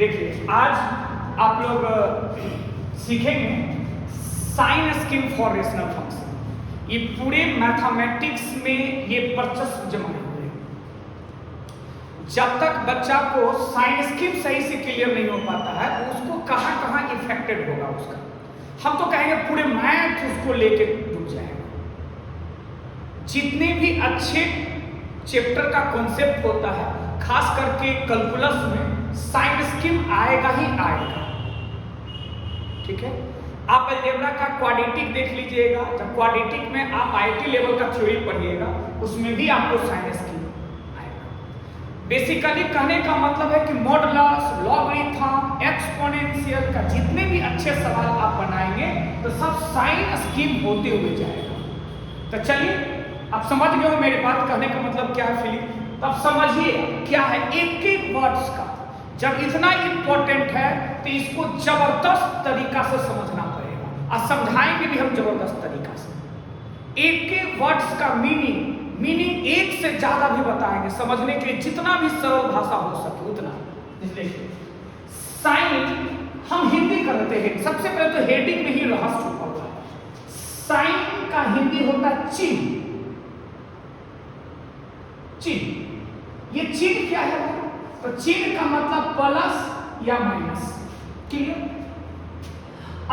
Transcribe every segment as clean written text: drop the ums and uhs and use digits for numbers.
देखिए आज आप लोग सीखेंगे sign scheme for rational function. ये पूरे मैथमेटिक्स में ये वर्चस्व जमाए हुए हैं। जब तक बच्चा को साइन स्कीम सही से क्लियर नहीं हो पाता है उसको कहाँ कहाँ इफेक्टेड होगा उसका, हम तो कहेंगे पूरे मैथ उसको लेके डूब जाएगा। जितने भी अच्छे चैप्टर का कॉन्सेप्ट होता है खास करके कैलकुलस में साइन स्कीम आएगा ही आएगा। ठीक है, आप अलजेब्रा का क्वाड्रेटिक देख लीजिएगा, जब क्वाड्रेटिक में आप आईटी लेवल का थ्योरी पढ़िएगा उसमें भी आपको साइन स्कीम आएगा। बेसिकली कहने का मतलब है कि मॉडुलस, लॉगरिथम, एक्सपोनेंशियल का जितने भी अच्छे सवाल आप बनाएंगे तो सब साइन स्कीम होते हुए जाएगा। तो चलिए आप समझ गए हो मेरी बात, कहने का मतलब क्या है फिलिप, तब समझिए क्या है एक एक वर्ड्स का। जब इतना इंपॉर्टेंट है तो इसको जबरदस्त तरीका से समझना पड़ेगा और समझाएंगे भी हम जबरदस्त तरीका से। एक एक वर्ड्स का मीनिंग एक से ज्यादा भी बताएंगे समझने के लिए, जितना भी सरल भाषा हो सके उतना। इसलिए साइन हम हिंदी करते हैं, सबसे पहले तो हेडिंग में ही रहस्य छुपा हुआ है। साइन का हिंदी होता है चिन्ह। चिन्ह, ये चिन्ह क्या है? तो चिन्ह का मतलब प्लस या माइनस। क्लियर?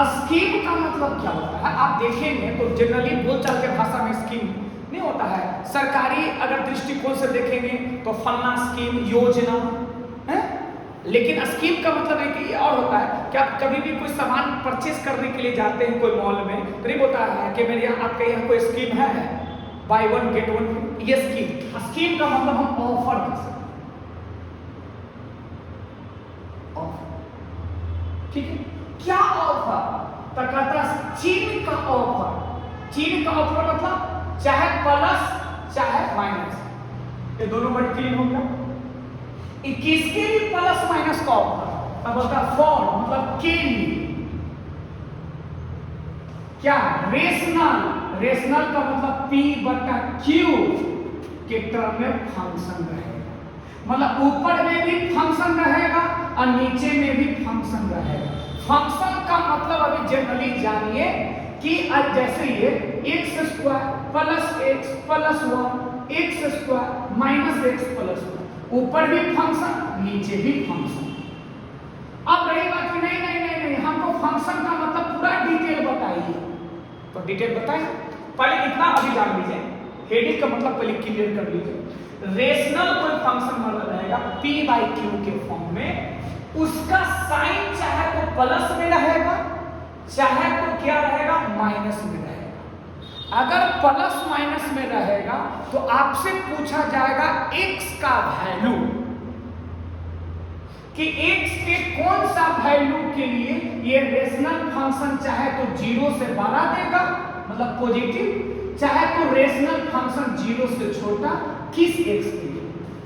स्कीम का मतलब क्या होता है आप देखेंगे तो जनरली बोलचाल के भाषा में स्कीम नहीं होता है। सरकारी अगर दृष्टिकोण से देखेंगे तो फलना स्कीम, योजना है। लेकिन स्कीम का मतलब है कि और होता है कि आप कभी भी कोई सामान परचेस करने के लिए जाते हैं कोई मॉल में तो नहीं होता है कि मेरे यहाँ आपके यहाँ कोई स्कीम है बाय वन गेट वन, ये स्कीम। स्कीम का मतलब हम ऑफर कर सकते। ठीक है, क्या ऑफर? तो कहता है चिन्ह का ऑफर। चिन्ह का ऑफर मतलब चाहे प्लस चाहे माइनस, ये दोनों वर्ड क्लियर हो गया। किसके लिए प्लस माइनस का ऑफर? तब बोलता फॉर मतलब के लिए। क्या? रेशनल। रेशनल का मतलब P बटा Q के टर्म में फंक्शन रहेगा, मतलब ऊपर में भी फंक्शन रहेगा और नीचे में भी फंक्शन रहेगा। फंक्शन का मतलब अभी जनरली जानिए कि जैसे ये x square plus x plus one, x square minus x plus one, ऊपर भी फंक्शन नीचे भी फंक्शन। अब रही बात कि नहीं हमको फंक्शन का मतलब पूरा डिटेल बताइए, तो डिटेल बताइए। पहले इतना अभी जान लीजिए, हेडिंग का मतलब पहले क्लियर कर लीजिए। रेशनल कोई फंक्शन मतलब रहेगा P बाई Q के फॉर्म में, उसका साइन चाहे तो प्लस में रहेगा चाहे तो क्या रहेगा माइनस में रहेगा। अगर प्लस माइनस में रहेगा तो आपसे पूछा जाएगा x का वैल्यू कि x के कौन सा वैल्यू के लिए ये रेशनल फंक्शन चाहे तो 0 से बड़ा देगा मतलब पॉजिटिव, चाहे तो रेशनल फंक्शन 0 से छोटा किस x के लिए।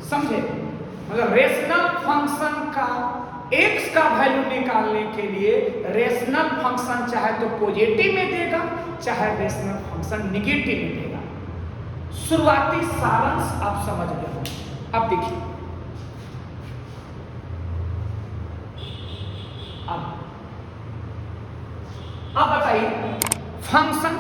समझे? मतलब रेशनल फंक्शन का x का वैल्यू निकालने के लिए रेशनल फंक्शन चाहे तो पॉजिटिव में देगा चाहे रेशनल फंक्शन निगेटिव में देगा। शुरुआती सारांश आप समझ गए हो। अब देखिए, अब बताइए फंक्शन।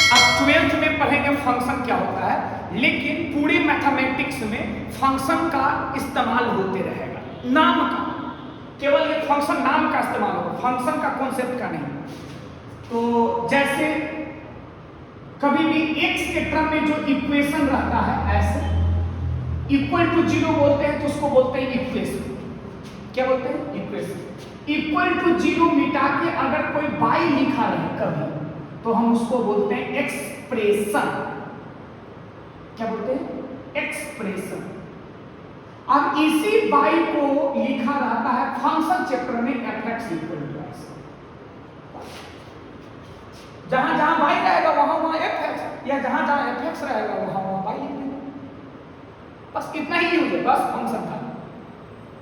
अब 12th में पढ़ेंगे फंक्शन क्या होता है, लेकिन पूरी मैथमेटिक्स में फंक्शन का इस्तेमाल होते रहेगा। नाम का केवल ये फंक्शन नाम का इस्तेमाल होगा, फंक्शन का कॉन्सेप्ट का नहीं। तो जैसे कभी भी x के टर्म में जो इक्वेशन रहता है ऐसे इक्वल टू 0 बोलते हैं तो उसको बोलते हैं इक्वेशन। क्या बोलते हैं? इक्वेशन। इक्वल टू 0 मिटा के अगर कोई बाई लिखा रहे कभी तो हम उसको बोलते हैं एक्सप्रेशन। क्या बोलते हैं? एक्सप्रेशन। अब इसी बाई को लिखा रहता है फंक्शन चैप्टर में fx इक्वल टू x। जहां जहां बाई रहेगा वहां वहां fx, या जहां जहां fx रहेगा वहां वहां बाई लिखेंगे। बस इतना ही यूज है, बस फंक्शन का।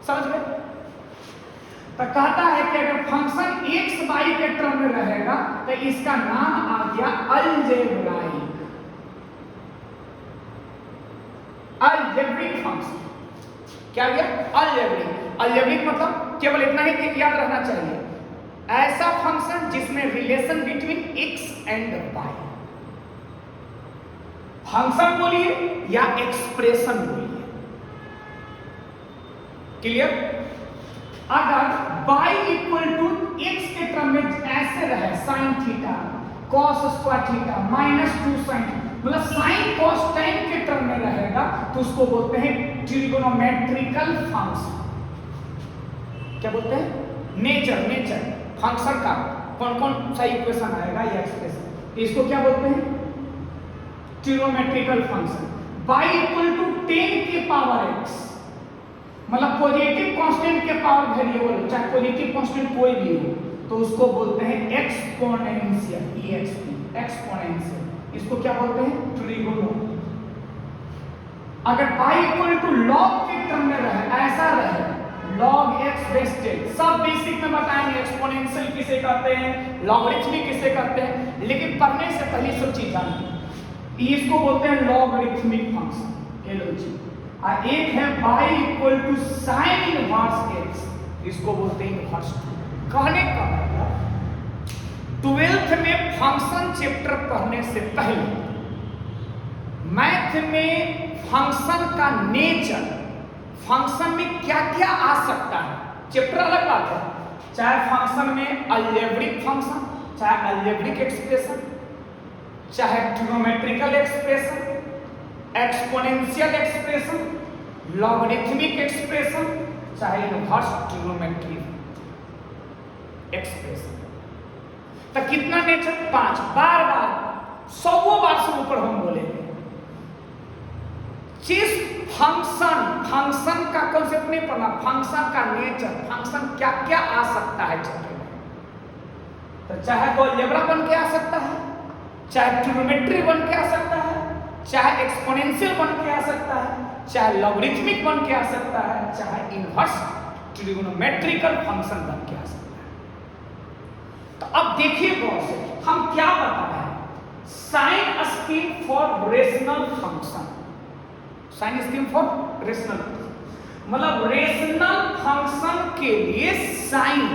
समझ गए? तो कहता है कि अगर फंक्शन x बाई के टर्म में रहेगा तो इसका नाम आ गया अलजेब्राइक। Algebraic function. क्या गया? अलजेब्रिक। अलजेब्रिक मतलब केवल इतना ही याद रखना चाहिए, ऐसा फंक्शन जिसमें relation between x and y, function बोलिए या एक्सप्रेशन बोलिए, क्लियर। अगर y इक्वल टू x के टर्म में ऐसे रहे sine theta cos square theta minus 2 sine, मतलब साइन कॉस टाइम के टर्म में रहेगा तो उसको बोलते हैं ट्रिगोनोमेट्रिकल फंक्शन। क्या बोलते हैं? नेचर फंक्शन का कौन कौन सा इक्वेशन आएगा या एक्सप्रेशन, इसको क्या बोलते हैं? Trigonometrical function. y equal to 10 के पावर x, मतलब पॉजिटिव कांस्टेंट के पावर वेरिएबल, चाहे पॉजिटिव कांस्टेंट कोई भी हो, तो उसको बोलते हैं एक्सपोनेंशियल, एक्सपोनेंशियल। इसको क्या बोलते हैं? ट्रिगोनो। अगर y इक्वल टू log के टर्म में रहे, ऐसा रहे log x बेस 10, सब बेसिक में बताएंगे एक्सपोनेंशियल किसे कहते हैं, लॉगरिथमिक किसे कहते हैं, लेकिन पढ़ने से पहले सब चीज जानिए। इसको बोलते हैं लॉगरिथमिक फंक्शन, LOG। और एक है y equal to sine inverse x, इसको बोलते हैं इनवर्स 2। कहने का मतलब 12th में फंक्शन चैप्टर पढ़ने से पहले मैथ में फंक्शन का नेचर, फंक्शन में क्या क्या आ सकता है, चैप्टर अलग बात है, चाहे फंक्शन में अलजेब्रिक फंक्शन, चाहे अलजेब्रिक एक्सप्रेशन, चाहे trigonometrical expression, exponential expression, logarithmic expression, चाहे इनवर्स ट्रिगोनोमेट्रिक एक्सप्रेशन। तो कितना नेचर? 5। बार 100 बार से ऊपर हम बोलेंगे। जिस फंक्शन का कॉन्सेप्ट नहीं पढ़ना, फंक्शन का नेचर, फंक्शन क्या क्या आ सकता है चैप्टर में। तो चाहे वो अलजेब्रा बन के आ सकता है, चाहे ट्रिगोनोमेट्री बन के आ सकता है, चाहे एक्सपोनेंशियल बन के आ सकता है, चाहे लॉगरिथमिक बन के आ सकता है, चाहे इनवर्स ट्रिगोनोमेट्रिकल फंक्शन बन के आ सकता है। तो अब देखिए गौर से, हम क्या बता रहे हैं? Sign scheme for rational function, sign scheme for rational, मतलब रेशनल फंक्शन के लिए साइन।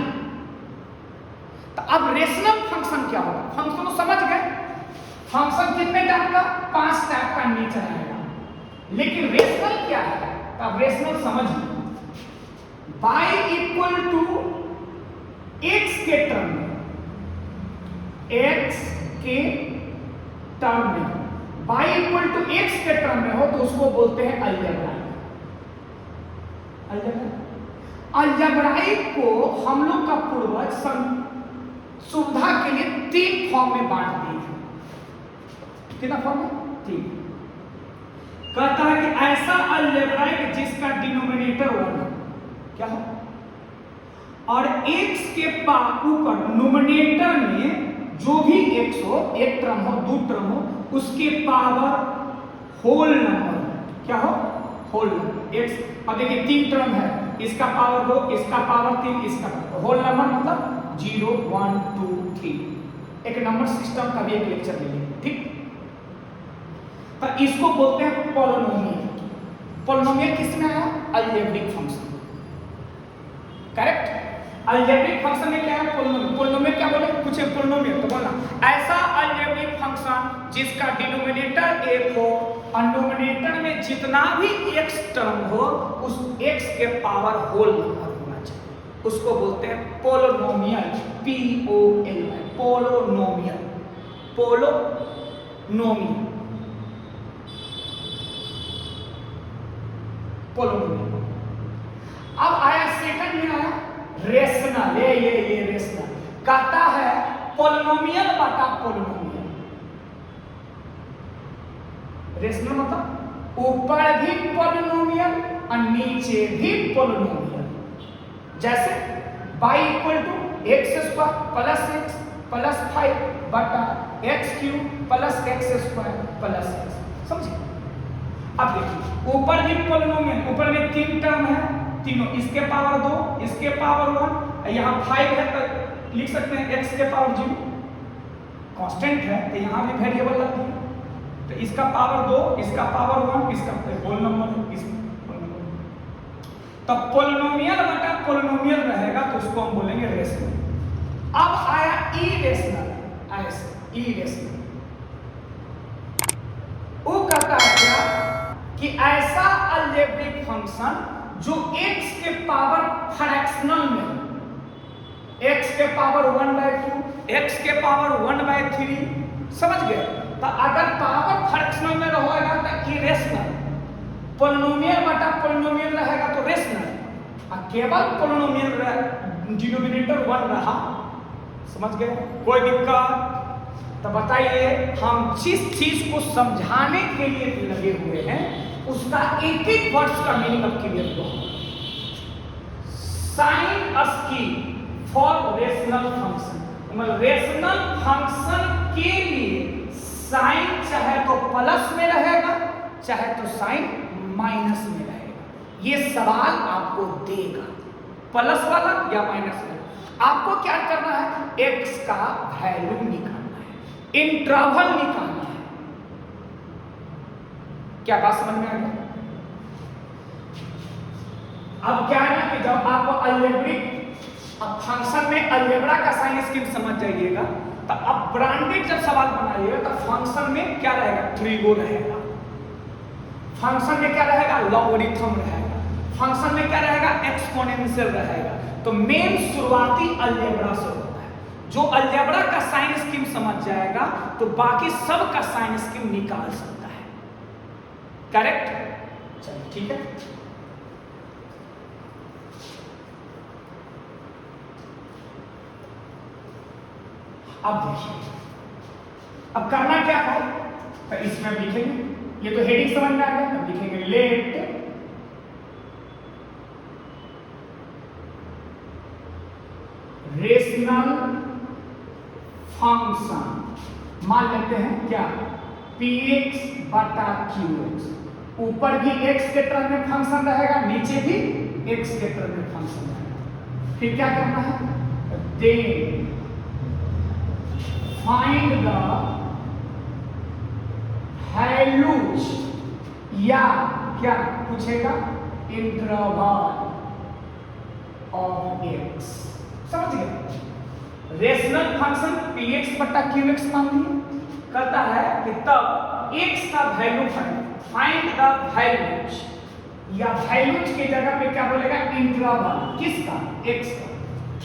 तो अब रेशनल फंक्शन क्या होगा? फंक्शन तो समझ गए, फंक्शन कितने टाइप का? 5 टाइप का नेचर आएगा, लेकिन रेशनल क्या है? तो अब रेशनल समझिए, y इक्वल टू x के टर्म में, x के टर्म में, y इक्वल टू x के टर्म में हो तो उसको बोलते हैं अलजेब्राइक। अलजेब्राइक को हम लोग का पूर्वज सुविधा के लिए 3 फॉर्म में बांट दिए हैं। कितना फॉर्म में? 3। कहता है कि ऐसा अलजेब्राइक जिसका डिनोमिनेटर 1 हो, क्या हो, और x के ऊपर नोमिनेटर में जो भी x हो, एक टर्म हो, 2 टर्म हो, उसके पावर होल नंबर, क्या हो? Whole number x। अब देखिए 3 टर्म है, इसका पावर 2, इसका पावर 3, इसका होल नंबर मतलब 0 1 2 3। एक नंबर सिस्टम का भी एक लेक्चर लेंगे, ठीक। तो इसको बोलते हैं पॉलिनोमियल। पॉलिनोमियल किसमें आया? Algebraic function, correct. Algebraic function में क्या है? पॉलिनोमियल। पॉलिनोमियल क्या बोले? कुछ पॉलिनोमियल तो बोलना ऐसा अलजेब्रिक फंक्शन जिसका डिनोमिनेटर 1 हो और नोमिनेटर में जितना भी x टर्म हो उस x के पावर होल नंबर होना चाहिए, उसको बोलते हैं polynomial. POL, polynomial, polynomial, polynomial. अब आया सेकंड में आया रेशनल। ये रेशनल कहता है पॉलिनोमियल बटा पॉलिनोमियल। रेशनल मतलब ऊपर भी पॉलिनोमियल और नीचे भी पॉलिनोमियल। जैसे y equal to x square plus x plus 5 बटा x cube plus x square plus x। समझे? अब देखिए ऊपर भी पॉलिनोमियल, ऊपर में 3 टर्म है, तीनों, इसके पावर 2, इसके पावर 1, यहाँ 5 है तो लिख सकते हैं x के पावर 0, कांस्टेंट है तो यहाँ भी वेरिएबल लगती है, तो इसका पावर 2, इसका पावर 1, इसका होल नंबर, इसका होल नंबर। तो पोलिनोमियल बटा पोलिनोमियल रहेगा तो उसको हम बोलेंगे रेशनल। अब आया इरेशनल, ऐसे इरेशनल। वो कहता है क्या कि ऐसा अलजेब्रिक फंक्शन जो x के पावर फ्रैक्शनल में, x के पावर 1/2, x के पावर 1/3, समझ गए? तो अगर पावर फ्रैक्शनल में रहेगा तो इरेशनल, पोलिनोमियल बटा पोलिनोमियल रहेगा तो रेशनल, और केवल पोलिनोमियल डिनोमिनेटर 1 रहा, समझ गए? कोई दिक्कत? तो बताइए, हम जिस चीज को समझाने के लिए लगे हुए हैं उसका एक एक वर्ड्स का मीनिंग अब क्लियर हो। Sign scheme for rational function, मतलब रेशनल फंक्शन के लिए साइन चाहे तो प्लस में रहेगा चाहे तो साइन माइनस में रहेगा। ये सवाल आपको देगा प्लस वाला या माइनस वाला। आपको क्या करना है? x का वैल्यू निकालना है, इंटरवल निकालना है। क्या बात समझ में आ गया? अब क्या है ना कि जब आप अलजेब्रिक फंक्शन में अलजेब्रा का साइन स्कीम समझ जाइएगा तो अब ब्रांडेड जब सवाल बनाइएगा तो फंक्शन में क्या रहेगा? ट्रिगो रहेगा, फंक्शन में क्या रहेगा? लॉगरिथम रहेगा, फंक्शन में क्या रहेगा? एक्सपोनेंशियल रहेगा। तो मेन शुरुआती अलजेब्रा से होता है। जो अलजेब्रा का साइन स्कीम समझ जाएगा तो बाकी सब का साइन स्कीम निकाल सकता है। करेक्ट? चलिए ठीक है। अब देखिए, अब करना क्या है तो इसमें लिखेंगे, ये तो हेडिंग समझ में आ गया। अब लिखेंगे लेट रेशनल फंक्शन, मान लेते हैं क्या? px बटा qx। ऊपर भी x के टर्म में फंक्शन रहेगा, नीचे भी x के टर्म में फंक्शन रहेगा। फिर क्या करना है? देन फाइंड द वैल्यूज, या क्या पूछेगा? Interval of x। समझ गए? रेशनल फंक्शन px बटा qx मान लिया, कहता है कि तब x का वैल्यू फाइंड द वैल्यूज, या वैल्यूज की जगह पे क्या बोलेगा? इंटरवल। किसका? x का।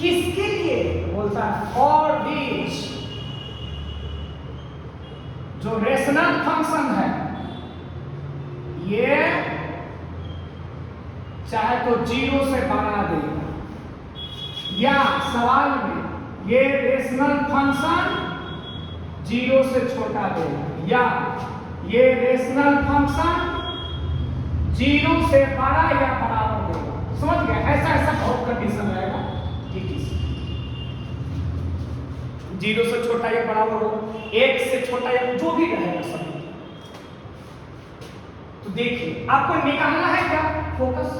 किसके लिए? बोलता है फॉर विच, जो रेशनल फंक्शन है ये चाहे तो 0 से बढ़ा देगा, या सवाल में ये रेशनल फंक्शन 0 से छोटा देगा, या ये रेशनल फंक्शन 0 से बड़ा या बराबर देगा। समझ गए? ऐसा ऐसा बहुत कंडीशन रहेगा कि 0 से छोटा या बराबर हो, 1 से छोटा या जो भी रहेगा सभी। तो देखिए, आपको निकालना है क्या? फोकस,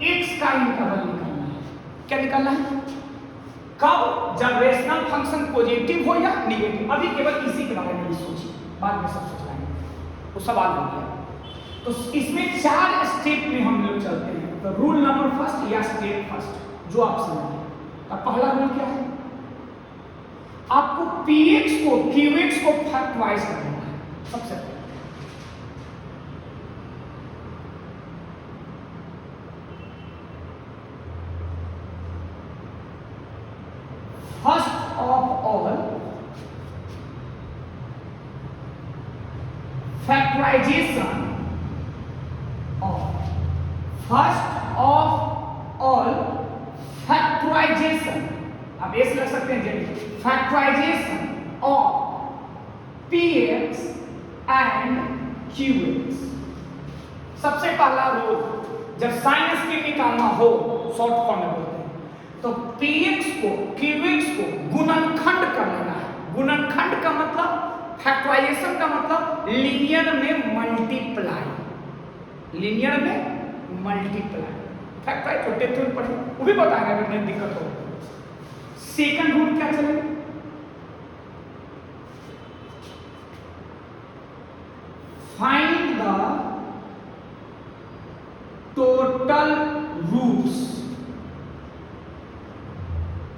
x का इंटरवल निकालना है। क्या निकालना है? कब? जब रेशनल फंक्शन पॉजिटिव हो या निगेटिव। अभी केवल इसी के बारे में सोचिए, बाद में सब सोचेंगे, वो सवाल हो गया। तो इसमें 4 स्टेप में हम लोग चलते हैं। तो रूल नंबर फर्स्ट या स्टेप फर्स्ट जो आप समझिए। अब पहला रूल क्या है? आपको px को qx को फैक्टराइज करना है। सबसे पहले first of all factorisation of, first of all factorisation, आप ऐसे लग सकते हैं जैसे factorisation of px and qx। सबसे पहला रूल, जब साइन स्कीम निकालना हो, शॉर्ट फॉर्म में बोलते हैं, तो px को qx को गुणनखंड कर लेना है। गुणनखंड का मतलब, फैक्टराइजेशन का मतलब लीनियर में मल्टीप्लाई, लीनियर में मल्टीप्लाई। फैक्टराइज छोटे थोड़े पढ़े, वो भी बताएंगे अगर नहीं दिक्कत हो। सेकंड रूल क्या चलेगा? फाइंड द टोटल रूट्स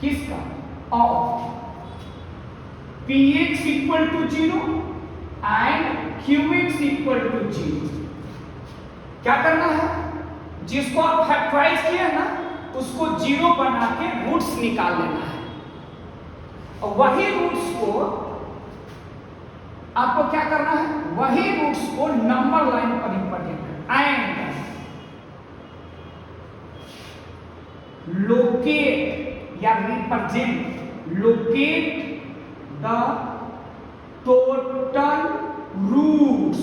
किसका? Of px equal to 0 and qx equal to 0। क्या करना है? जिसको आप फैक्टराइज किए ना उसको 0 बना के रूट्स निकाल लेना है, और वही रूट्स को आपको क्या करना है? वही रूट्स को नंबर लाइन पर रिप्रेजेंट करना। एंड लोकेट या represent, locate the total roots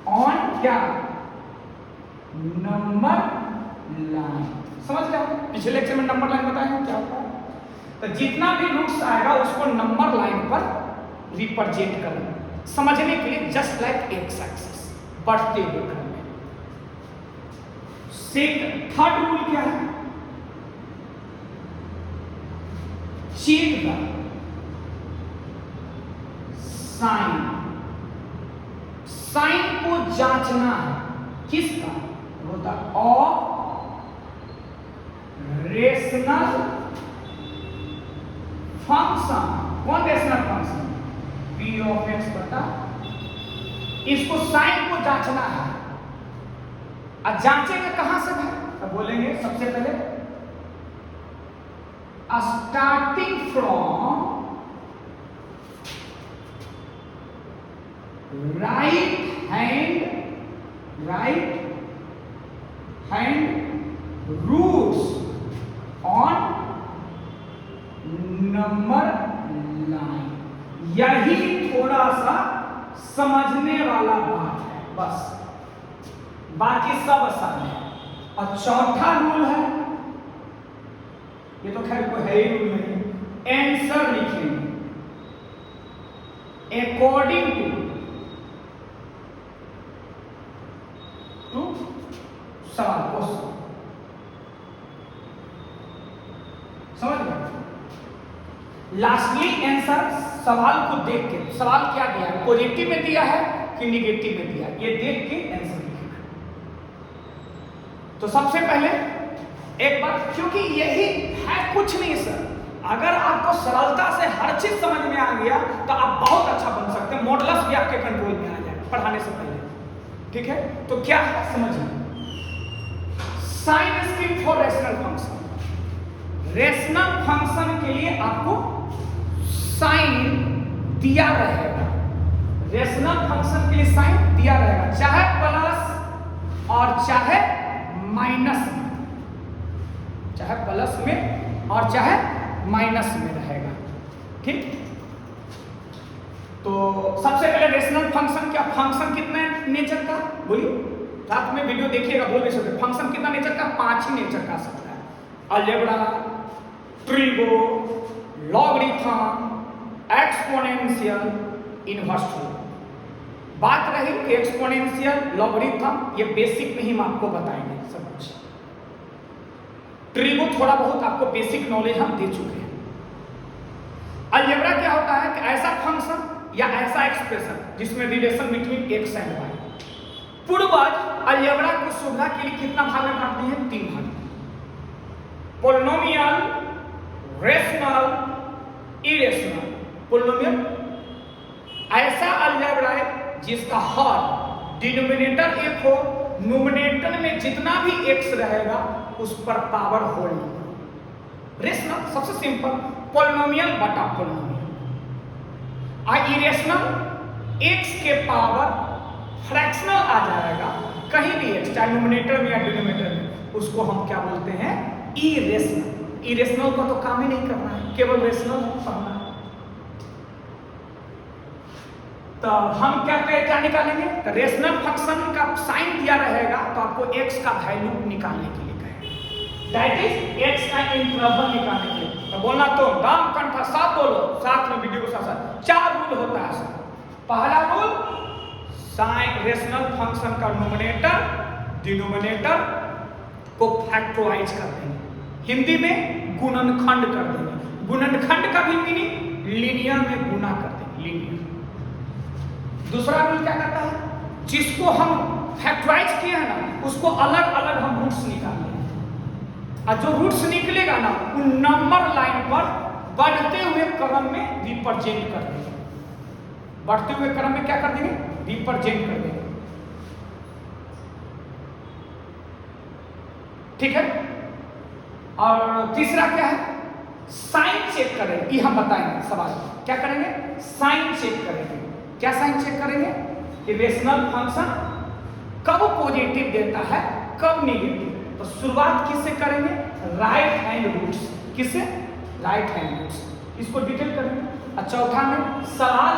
on क्या? Number line. समझ गए? पिछले लेक्चर में नंबर लाइन बताया क्या होता है। तो जितना भी रूट्स आएगा उसको नंबर लाइन पर रिप्रेजेंट करना, समझने के लिए जस्ट लाइक एक्स एक्सिस बढ़ते हुए क्रम में। थर्ड रूल क्या है? Check the sign. साइन को जांचना है, किसका? होता ऑफ रेशनल फंक्शन। कौन rational function? P of x बटा, इसको साइन को जांचना है। अब जांचेंगे कहां से भाई? तो बोलेंगे सबसे पहले starting from right hand roots on number line. यही थोड़ा सा समझने वाला बात है, बस बाकी सब आसान है। और चौथा रूल है, ये तो खैर कोई है ही रूल नहीं, आंसर लिखेंगे अकॉर्डिंग टू सवाल क्वेश्चन। समझ गए? लास्टली आंसर सवाल को देख के, सवाल क्या दिया है, पॉजिटिव में दिया है कि निगेटिव में दिया है, ये देख के आंसर लिखना। तो सबसे पहले एक बात, क्योंकि यही है, कुछ नहीं सर, अगर आपको सरलता से हर चीज समझ में आ गया तो आप बहुत अच्छा बन सकते हैं, मॉडल्स भी आपके कंट्रोल में आ जाएगा पढ़ाने से पहले। ठीक है? तो क्या है समझिए, sign scheme for rational function. Rational function के लिए आपको साइन दिया रहेगा, रेशनल फंक्शन के लिए साइन दिया रहेगा, चाहे प्लस और चाहे माइनस में, चाहे प्लस में और चाहे माइनस में रहेगा। ठीक? तो सबसे पहले रेशनल फंक्शन क्या? फंक्शन कितने नेचर का? बोलिए, रात में वीडियो देखिएगा, बोल नहीं सकते। फंक्शन कितना नेचर का? 5 ही नेचर का सकता है, algebra, trigo, logarithm, exponential, inverse. बात रही एक्सपोनेंशियल, लॉगरिथम, ये बेसिक में ही हम आपको बताएंगे सब कुछ। ट्रिगो थोड़ा बहुत आपको बेसिक नॉलेज हम दे चुके हैं। अलजेब्रा क्या होता है कि ऐसा फंक्शन या ऐसा एक्सप्रेशन जिसमें relation between x and y. पूर्वज अलजेब्रा को सुविधा के लिए कितना भाग में बांटते हैं? 3 भाग, पोलिनोमियल, रेशनल, इरेशनल। पोलिनोमियल ऐसा अलजेब्रा है जिसका हर डिनोमिनेटर एक हो, न्यूमरेटर में जितना भी एक्स रहेगा उस पर पावर होल नंबर। रेशनल सबसे सिंपल, पोलिनोमियल बटा पोलिनोमियल। और इरेशनल एक्स के पावर फ्रैक्शनल आ जाएगा, कहीं भी एक्स, चाहे न्यूमरेटर में या डिनोमिनेटर में, उसको हम क्या बोलते हैं? इरेशनल। इरेशनल का तो काम ही नहीं करना है, केवल रेशनल पढ़ना है। तो हम क्या निकालेंगे? तो रेशनल फंक्शन का साइन दिया रहेगा तो आपको एक्स का वैल्यू निकालने के लिए कहेगा, दैट इज एक्स का इंटरवल निकालने के लिए। तो बोलना तो दाम कंठा साथ बोलो, साथ में वीडियो के साथ 4 रूल होता है सर। पहला रूल, साइन रेशनल फंक्शन का न्यूमरेटर डिनोमिनेटर को फैक्टराइज कर देंगे, हिंदी में गुणनखंड कर देंगे। गुणनखंड का भी मीनिंग लीनियर में गुना कर देंगे, लीनियर। दूसरा रूल क्या कहता है? जिसको हम फैक्टराइज किए हैं ना उसको अलग अलग हम रूट्स निकाल लेंगे। और जो रूट्स निकलेगा ना उन नंबर लाइन पर बढ़ते हुए क्रम में रिप्रेजेंट कर देंगे। बढ़ते हुए क्रम में क्या कर देंगे? रिप्रेजेंट कर देंगे। ठीक है। और तीसरा क्या है? साइन चेक करेंगे। ये हम बताएंगे सवाल क्या करेंगे? साइन चेक करेंगे। क्या साइन चेक करेंगे? कि रेशनल फंक्शन कब पॉजिटिव देता है, कब नेगेटिव। तो शुरुआत किससे करेंगे? Right hand roots. किससे? Right hand roots. इसको डिटेल करेंगे। और चौथा में सवाल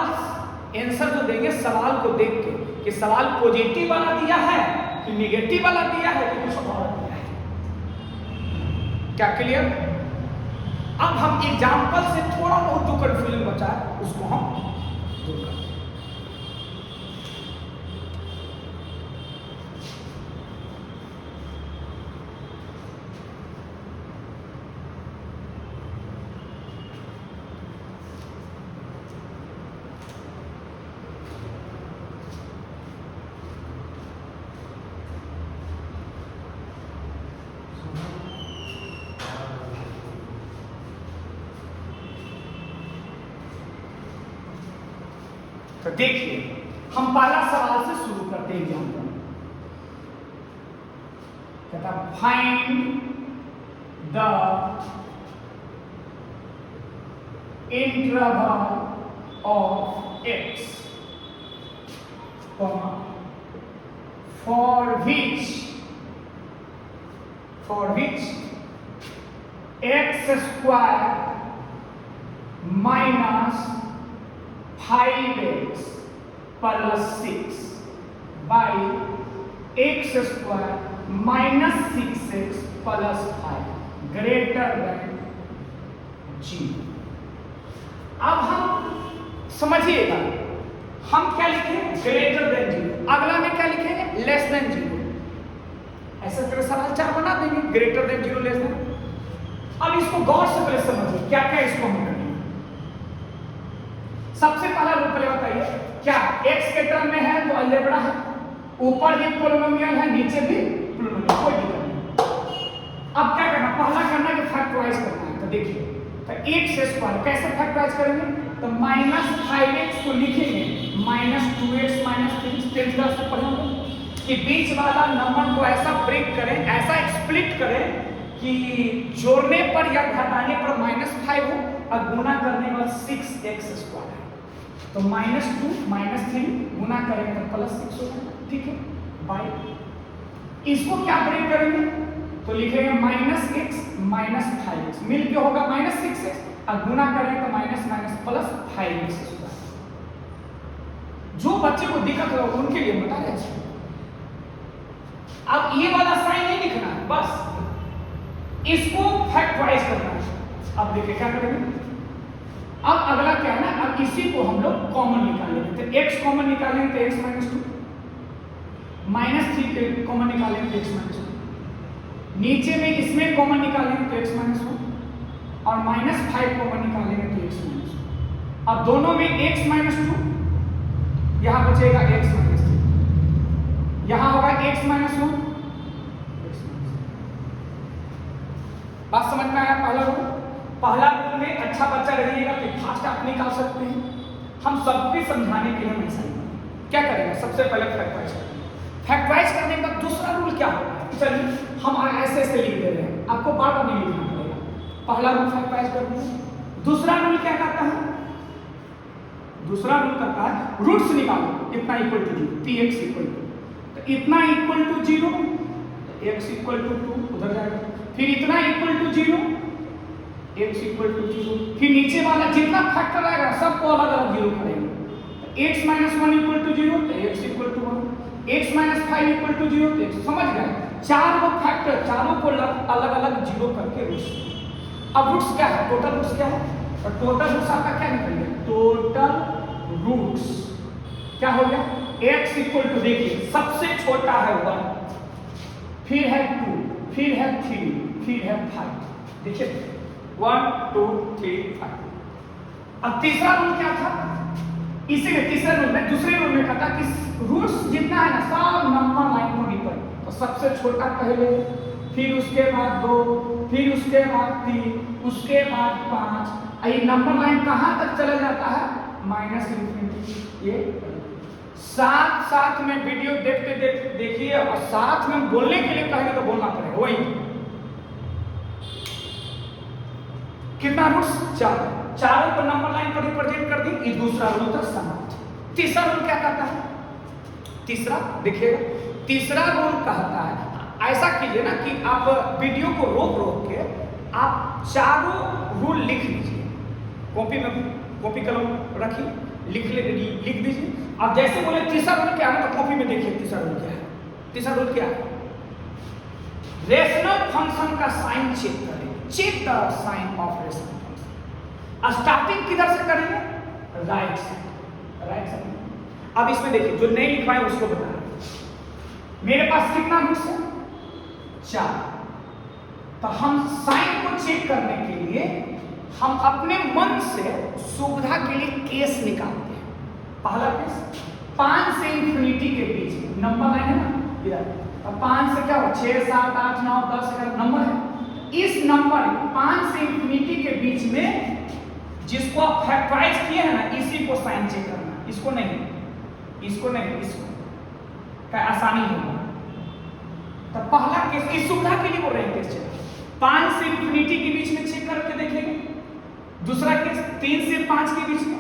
आंसर जो देंगे सवाल को देख के कि सवाल पॉजिटिव वाला दिया है कि नेगेटिव वाला दिया है कि कुछ और दिया है। क्या क्लियर? अब हम एग्जाम्पल से थोड़ा बहुत जो कंफ्यूजन बचा है उसको हम दूर करते हैं। तो देखिए हम पहला सवाल से शुरू करते हैं। एग्जाम्पल कहता find the interval of x for which x square minus 5x plus 6 by x square minus 6x plus 5 greater than 0। अब हम समझिएगा, हम क्या लिखेंगे? Greater than 0। अगला में क्या लिखेंगे? Less than 0। ऐसा तरह सवाल 4 बना देंगे, ग्रेटर देन 0, लेस देन। अब इसको गौर से पहले समझिए क्या क्या इसको हम करेंगे। सबसे पहला रूल पहले बताइए, क्या x के टर्म में है तो अलजेब्रा है, ऊपर भी पॉलिनोमियल है नीचे भी पॉलिनोमियल, कोई दिक्कत नहीं। अब क्या करना? पहला करना है कि फैक्टराइज करना है। तो देखिए तो x स्क्वायर कैसे फैक्टराइज करेंगे? तो -5x को लिखेंगे -2x -3 टेंथ क्लास में पढ़े होंगे कि बीच वाला नंबर को ऐसा ब्रेक करें, ऐसा स्प्लिट करें कि जोड़ने पर या घटाने पर -5 हो और गुना करने पर 6x स्क्वायर। तो -2 -3 गुना करेंगे तो +6 होगा। ठीक है, बाई इसको क्या ब्रेक करेंगे? तो लिखेंगे -x -5x मिल के होगा -6x और गुना करेंगे तो +5x स्क्वायर। जो बच्चे को दिक्कत हो उनके लिए बता रहे हैं। अब ये वाला साइन नहीं लिखना है, बस इसको फैक्टराइज करना है। अब देखिए क्या करेंगे? अब अगला क्या है ना, अब इसी को हम लोग कॉमन निकालेंगे। तो x कॉमन निकालेंगे तो x -2, -3 कॉमन निकालेंगे तो x -2, नीचे में इसमें कॉमन निकालेंगे तो x -1 और -5 कॉमन निकालेंगे तो x -2। अब दोनों में x -2, यहां बचेगा x -3, यहां होगा x -1। बात समझ में आया? पहला रूल में अच्छा बच्चा रहिएगा कि फास्ट आप निकाल सकते हैं। हम सबके समझाने के लिए हम ऐसा क्या करेंगे? सबसे पहले फैक्टराइज करेंगे। फैक्टराइज करने का दूसरा रूल क्या होगा? चलिए हम ऐसे ऐसे लिख दे रहे हैं, आपको बार बार नहीं लिखना पड़ेगा। पहला रूल फैक्टराइज करते हैं। दूसरा रूल क्या कहता है? दूसरा रूल कहता है रूट्स निकालो, इतना equal to 0, px equal to, तो इतना equal to 0, x equal to 2 उधर जाएगा, फिर इतना equal to 0, x equal to 0, फिर नीचे वाला जितना फैक्टर आएगा सबको अलग अलग 0 करेंगे। x -1 इक्वल टू 0 तो x equal to 1, x -5 equal to 0 तो x। समझ गए? चार वो फैक्टर, चारों को अलग अलग 0 करके रूट्स। अब रूट्स क्या है? टोटल रूट्स क्या है? और टोटल रूट्स आपका क्या निकल गया? टोटल रूट्स क्या हो गया? x इक्वल टू, देखिए सबसे छोटा है 1, फिर है 2, फिर है 3, फिर है 5। देखिए 1 2 3 5। अब तीसरा रूल क्या था? इसीलिए तीसरे रूल में, दूसरे रूल में कहता कि रूट्स जितना है ना सब नंबर लाइन को डिपेंड, तो सबसे छोटा पहले, फिर उसके बाद 2, फिर उसके बाद 3, उसके बाद 5। ये नंबर लाइन कहाँ तक चला जाता है? -इंफिनिटी। ये साथ साथ में वीडियो देखते देखते देखिए, और साथ में बोलने के लिए कहेंगे तो बोलना पड़ेगा। वही कितना रूट्स? 4। चारों को नंबर लाइन पर रिप्रेजेंट कर दी। ये दूसरा रूल तक समाप्त। तीसरा रूल क्या कहता है? तीसरा देखिएगा, तीसरा रूल कहता है, ऐसा कीजिए ना कि आप वीडियो को रोक रोक के आप चारों रूल लिख लीजिए। कॉपी में कॉपी कलम रखिए, लिख दीजिए। अब जैसे बोले तीसरा रूल क्या है, तो कॉपी में देखिए तीसरा रूल क्या है। तीसरा रूल क्या है? रेशनल फंक्शन का साइन चेक करें। Check the sign of rational function. Starting किधर से करेंगे? राइट से। राइट से। अब इसमें देखिए, जो नहीं लिखवाए उसको बता रहे। मेरे पास कितना रूट्स है? 4। तो हम साइन को चेक करने के लिए हम अपने मन से सुविधा के लिए केस निकालते हैं। पहला केस 5 से इंफिनिटी के बीच में नंबर लाइन है ना इधर, अब 5 से क्या हो? 6, 7, 8, 9, 10 का नंबर है। इस नंबर 5 से इंफिनिटी के बीच में जिसको आप फैक्टराइज किए हैं ना, इसी को साइन चेक करना। इसको नहीं, इसको नहीं, इसको का आसानी होगा। तो पहला केस इस सुविधा के लिए बोल रहे हैं केस चेक। 5 से इंफिनिटी के बीच में चेक करके देखेंगे। दूसरा केस 3 से 5 के बीच में,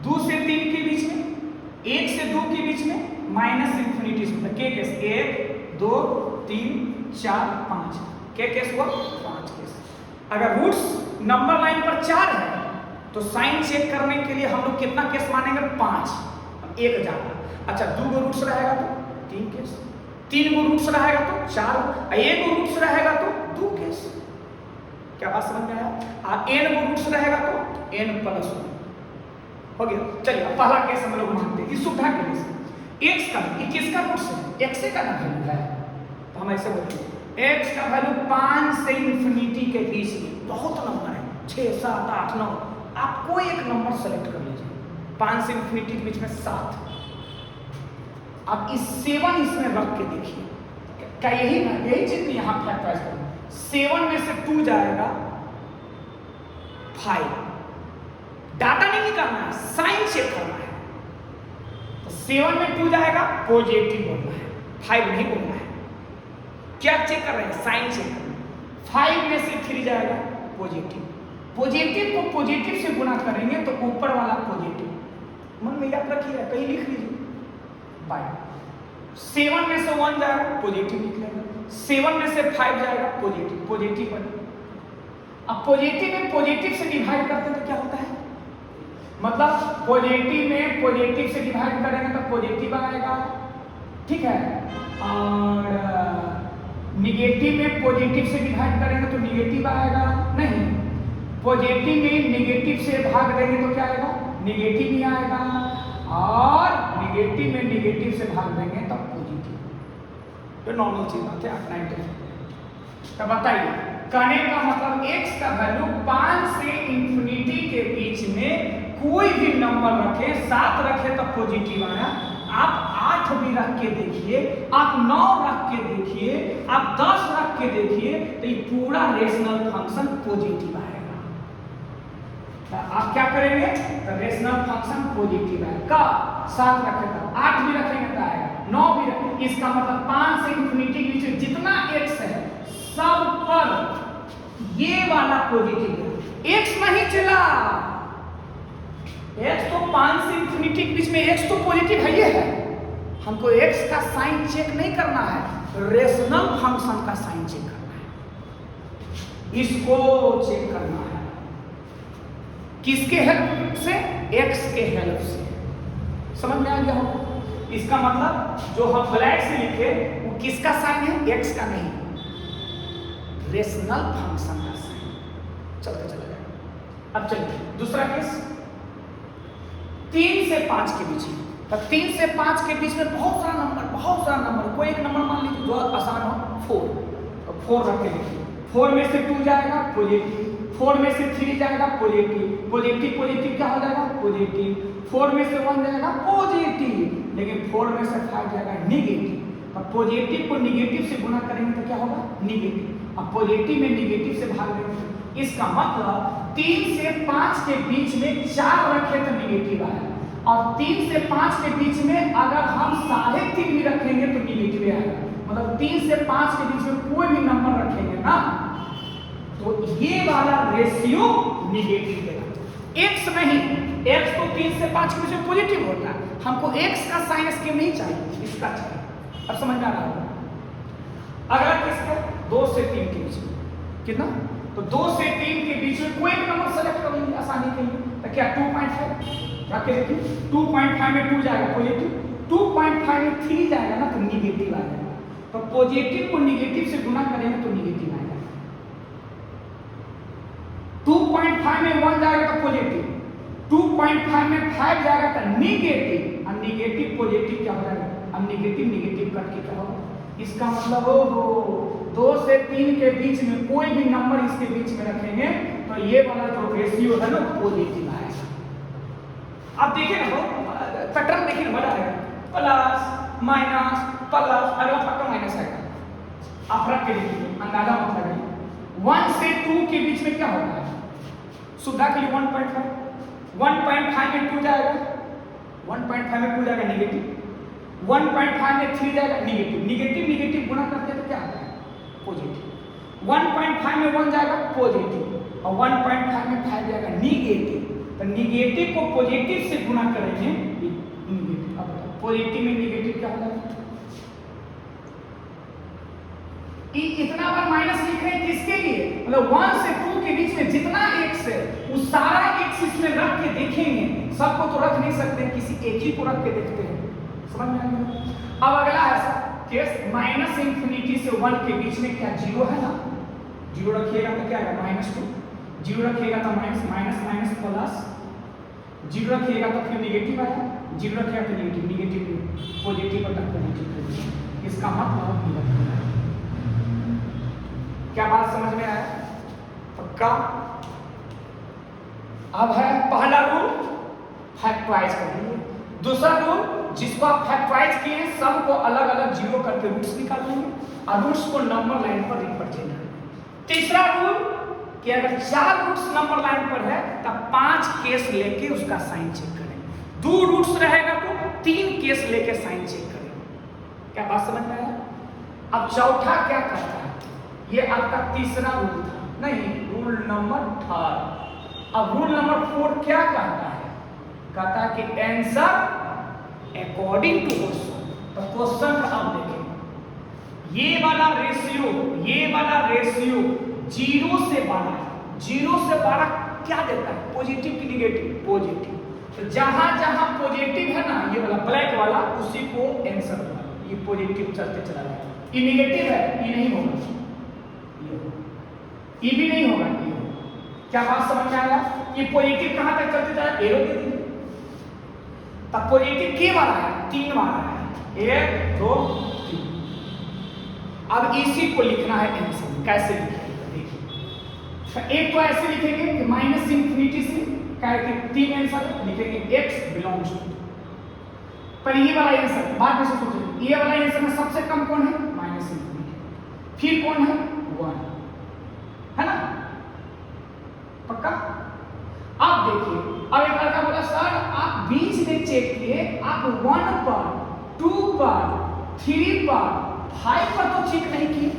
2 से 3 के बीच में, 1 से 2 के बीच में, -इंफिनिटी से। के केस 1, 2, 3, 4, 5। के केस हुआ? 5 केस। अगर रूट्स नंबर लाइन पर 4 है तो साइन चेक करने के लिए हम लोग कितना केस मानेंगे? 5। 1 ज्यादा। अच्छा, 2 गो रूट्स रहेगा तो 3 केस, 3 गो रूट्स रहेगा तो 4, 1 गो रूट्स रहेगा तो 2 केस। क्या बात समझ में आया? n गो रूट्स रहेगा तो n+1 हो गया। चलिए, पहला केस हम लोग मानते हैं इस सुविधा के लिए। x का ये किसका रूट्स है? x का ना वैल्यू है, तो हम ऐसे बोलते हैं x का वैल्यू 5 से इंफिनिटी के बीच में बहुत नंबर है, 6, 7, 8, 9। आप कोई एक नंबर सेलेक्ट कर लीजिए। 5 से इंफिनिटी के बीच में 7। अब इस 7 इसमें रख के देखिए, क्या यही ना, यही चीज नहीं यहां फैक्टराइज करना। 7 में से 2 जाएगा 5। डाटा नहीं निकालना है, साइन चेक करना है। तो 7 में 2 जाएगा, पॉजिटिव बोलना है, 5 नहीं बोलना है। क्या चेक कर रहे हैं? साइन चेक कर रहे हैं। 5 में से 3 जाएगा, पॉजिटिव। पॉजिटिव को पॉजिटिव से गुणा करेंगे तो ऊपर वाला पॉजिटिव मन में याद रखिए, कहीं लिख लीजिए। 7 में से 1 जाएगा, पॉजिटिव लिख लेंगे। 7 में से 5 जाएगा, पॉजिटिव, पॉजिटिव बने। अब पॉजिटिव में पॉजिटिव से डिवाइड करते हैं तो क्या होता है? मतलब पॉजिटिव में पॉजिटिव से डिवाइड करेंगे तो पॉजिटिव आएगा, ठीक है। और निगेटिव में पॉजिटिव से डिवाइड करेंगे तो निगेटिव आएगा नहीं। पॉजिटिव में निगेटिव से भाग देंगे तो क्या आएगा? निगेटिव ही आएगा। और निगेटिव में निगेटिव से भाग देंगे तब पॉजिटिव। तो नॉर्मल चीज बात है, अपना इंटरेस्ट। तो बताइए, कहने का मतलब x का वैल्यू 5 से इंफिनिटी के बीच में कोई भी नंबर रखे, 7 रखे तो पॉजिटिव आया। आप 8 भी रख के देखिए, आप 9 रख के देखिए, आप 10 रख के देखिए, तो ये पूरा रेशनल फंक्शन पॉजिटिव आएगा। तो आप क्या करेंगे? तो रेशनल फंक्शन पॉजिटिव आएगा। 7 रखेगा, 8 भी रखेंगे तो आएगा, 9 भी रखेंगे। इसका मतलब 5 से इंफिनिटी के बीच जितना x है सब पर ये वाला पॉजिटिव है। x नहीं चला, x तो 5 से इंफिनिटी के बीच में x तो पॉजिटिव है, ये है। हमको x का साइन चेक नहीं करना है, रेशनल फंक्शन का साइन चेक करना है। इसको चेक करना है किसके हेल्प से? x के हेल्प से। समझ में आ गया हो? इसका मतलब जो हम ब्लैक से लिखे वो किसका साइन है? x का नहीं, रेशनल फंक्शन का साइन। चलते चला जाएगा। अब चलिए दूसरा केस 3 से 5 के बीच में। तो 3 से 5 के बीच में बहुत सारा नंबर, कोई एक नंबर मान लीजिए जो आसान हो, 4। तो 4 रख के लिखिए। 4 में से 2 जाएगा, पॉजिटिव। 4 में से 3 जाएगा, पॉजिटिव। पॉजिटिव क्या हो जाएगा? पॉजिटिव। 4 में से 1 जाएगा, पॉजिटिव। लेकिन 4 में से 5 जाएगा, निगेटिव। और पॉजिटिव को निगेटिव से गुना करेंगे तो क्या होगा? निगेटिव। अब पॉजिटिव में निगेटिव से भाग देंगे, इसका मतलब 3 से 5 के बीच में 4 रखे तो निगेटिव आएगा, और 3 से 5 के बीच में अगर हम 3.5 भी रखेंगे तो निगेटिव आएगा। मतलब 3 से 5 के बीच में कोई भी नंबर रखेंगे ना तो ये वाला रेशियो निगेटिव देगा। x नहीं, x तो 3 से 5 के बीच में पॉजिटिव होता है, हमको x का साइन स्कीम नहीं चाहिए, इसका चाहिए। अब समझ में आ रहा होगा। अगला किसका? 2 से 3 के बीच में कितना? तो 2 से 3 के बीच में कोई भी नंबर सेलेक्ट कर लेंगे आसानी के लिए। तो क्या 2.5 रखे? देखिए 2.5 में 2 जाएगा पॉजिटिव, 2.5 में 3 जाएगा ना तो निगेटिव आ जाएगा। तो पॉजिटिव को निगेटिव से गुना करेंगे तो निगेटिव आएगा। 2.5 में 1 जाएगा तो पॉजिटिव, 2.5 में 5 जाएगा तो निगेटिव, और निगेटिव पॉजिटिव क्या हो जाएगा? अब निगेटिव निगेटिव करके क्या होगा? इसका मतलब हो 2 से 3 के बीच में कोई भी नंबर इसके बीच में रखेंगे तो ये वाला जो रेशियो है ना पॉजिटिव आएगा। अब देखिए ना पैटर्न देखिए, मजा आएगा। प्लस माइनस प्लस, अगला फैक्टर माइनस आएगा। आप रख के देखिए, अंदाजा मत लगाइए। 1 से 2 के बीच में क्या होता है? सुविधा के लिए 1.5, 1.5 में 2 जाएगा, 1.5 में 2 जाएगा निगेटिव, 1.5 में 3 जाएगा निगेटिव, निगेटिव निगेटिव गुना करते हैं तो क्या आता है? पॉजिटिव। 1.5 में 1 जाएगा पॉजिटिव, और 1.5 में 5 जाएगा निगेटिव। तो निगेटिव को पॉजिटिव से गुना करेंगे निगेटिव। अब बताओ पॉजिटिव में निगेटिव क्या हो जाएगा? इतना बार माइनस लिख रहे हैं किसके लिए? मतलब 1 से 2 के बीच में जितना x है उस सारा x इसमें रख के देखेंगे। सबको तो रख नहीं सकते, किसी एक ही को रख के देखते हैं। समझ में आ गया? अब अगला है केस माइनस इंफिनिटी से 1 के बीच में क्या 0 है ना? 0 रखिएगा तो क्या आएगा? -2, 0 रखिएगा तो माइनस माइनस माइनस प्लस, 0 रखिएगा तो फिर निगेटिव आएगा, 0 रखिएगा तो निगेटिव, निगेटिव पॉजिटिव और पॉजिटिव। इसका मतलब ये है। क्या बात समझ में आया? पक्का? अब है पहला रूल फैक्टराइज करेंगे, दूसरा रूल जिसको आप फैक्टराइज किए हैं सबको अलग अलग जीरो करके रूट्स निकाल लेंगे और रूट्स को नंबर लाइन पर रिप्रेजेंट करेंगे। तीसरा रूल कि अगर 4 रूट्स नंबर लाइन पर है तब 5 केस लेके उसका साइन चेक करेंगे, 2 रूट्स रहेगा तो 3 केस लेके साइन चेक करेंगे। क्या बात समझ में आया? अब चौथा क्या करता है? ये आपका तीसरा रूल था, नहीं रूल नंबर 3। अब रूल नंबर 4 क्या कहता है? कहता है कि आंसर अकॉर्डिंग टू क्वेश्चन। तो क्वेश्चन पर आप देखें ये वाला रेशियो 0 से 12, 0 से 12 क्या देता है? पॉजिटिव की निगेटिव? पॉजिटिव। तो जहां जहां पॉजिटिव है ना ये वाला ब्लैक वाला उसी को आंसर होगा। ये पॉजिटिव चलते चला जाएगा, ये निगेटिव है ये नहीं होगा, ये भी नहीं होगा, ये होगा। क्या बात समझ में आया? ये पॉजिटिव कहां तक चलते जाए? एरो दे दीजिए। तब पॉजिटिव के बार आया? 3 बार आया, 1 2 3। अब इसी को लिखना है आंसर। कैसे लिखेंगे देखिए, एक तो ऐसे लिखेंगे कि माइनस इंफिनिटी से करके 3 आंसर लिखेंगे x बिलोंग्स टू। पर ये वाला आंसर बाद में सोचेंगे, ये वाला आंसर में सबसे कम कौन है? Minus infinity. फिर कौन है? 1 है ना? पक्का? आप देखिए, अब एक लड़का बोला सर आप बीच में चेक किए, आप 1 पर 2 पर 3 पर 5 पर तो चेक नहीं किए।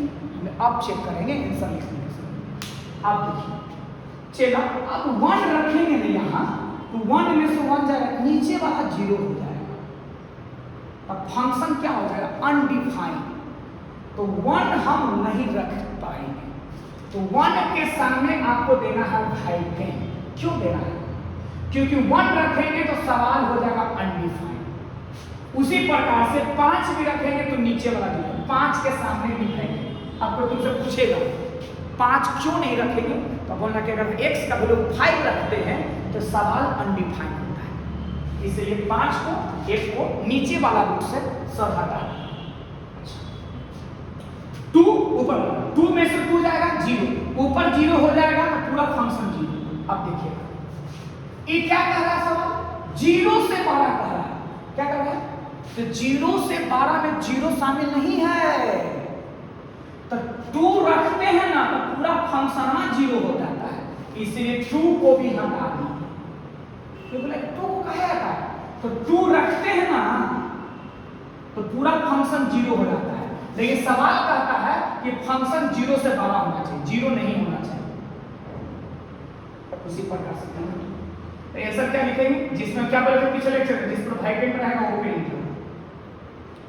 अब चेक करेंगे आंसर लिखने के समय। आप देखिए चला, अब 1 रखेंगे ना यहाँ तो 1 में से 1 जाएगा, नीचे वाला 0 हो जाएगा। अब फंक्शन क्या हो जाएगा? अनडिफाइंड। तो 1 हम नहीं रख पाएंगे, तो 1 के सामने आपको देना है 5। क्यों देना है? क्योंकि 1 रखेंगे तो सवाल हो जाएगा अनडिफाइंड। उसी प्रकार से 5 भी रखेंगे तो नीचे वाला 5 के सामने भी है। आपको तुमसे पूछेगा 5 क्यों नहीं रखेंगे, तो बोलना कि अगर x का वैल्यू 5 रखते हैं तो सवाल अनडिफाइंड होता है, इसलिए 5 को 1 को नीचे वाला रूट से सब हटा है। 2 ऊपर, 2 में से 2 जाएगा 0, ऊपर 0 हो जाएगा तो पूरा फंक्शन 0। अब देखिए ये क्या कह रहा है सवाल? 0 से 12 कह रहा है। क्या कह रहा है? तो 0 से 12 में 0 शामिल नहीं है, तो 2 रखते हैं ना तो पूरा फंक्शन 0 हो जाता है, इसलिए 2 को भी हटा दिया। तो बोले 2 को कहा जाता है, तो 2 रखते हैं ना तो पूरा फंक्शन 0 हो जाता है। लेकिन सवाल कहता है कि फंक्शन 0 से बड़ा होना चाहिए, 0 नहीं होना चाहिए। उसी प्रकार से तो आंसर क्या लिखेंगे, जिसमें क्या बोले पीछे लेक्चर में, जिस पर वैकेंट रहेगा वो पे लिखो।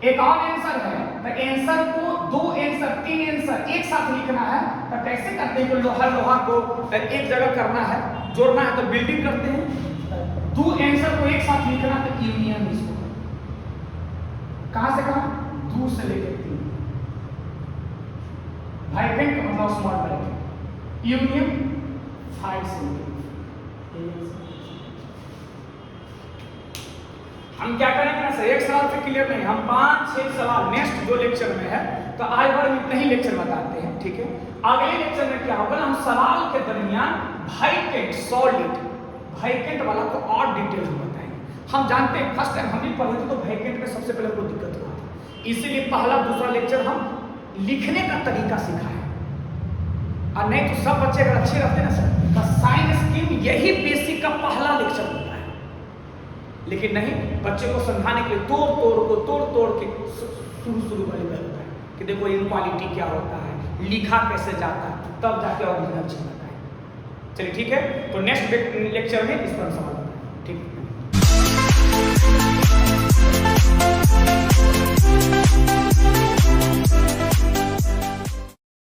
एक और आंसर है, तो आंसर को 2 आंसर 3 आंसर एक साथ लिखना है, तो कैसे करते हैं कि लोहा को एक जगह करना है, जोड़ना है, तो बिल्डिंग करते हैं। 2 आंसर को एक साथ लिखना तो यूनियन, इसको कहां से कहां, 2 से लेकर 3, वैकेंट का मतलब स्मॉल ब्रैकेट, यूनियन 5 से लेकर। हम क्या करेंगे ना सर, एक सवाल से क्लियर नहीं, हम 5-6 सवाल नेक्स्ट जो लेक्चर में है, तो आज बार इतना ही लेक्चर बताते हैं, ठीक है। अगले लेक्चर में क्या होगा ना, हम सवाल के दरमियान वैकेंट सॉलिड वैकेंट वाला को और डिटेल में बताएंगे। हम जानते हैं फर्स्ट टाइम हम भी पढ़े थे तो वैकेंट में सबसे पहले कोई दिक्कत हुआ था, इसीलिए पहला दूसरा लेक्चर हम लिखने का तरीका सिखाए, और नहीं तो सब बच्चे अगर अच्छे रहते ना सर, तो साइन स्कीम यही बेसिक का पहला लेक्चर होता है। लेकिन नहीं, बच्चे को समझाने के लिए तोड़ तोड़ के शुरू वाले में होता है कि देखो इनक्वालिटी क्या होता है, लिखा कैसे जाता है, तब जाके और अच्छा होता है। चलिए ठीक है, तो नेक्स्ट लेक्चर में इस पर सवाल होता है, ठीक है।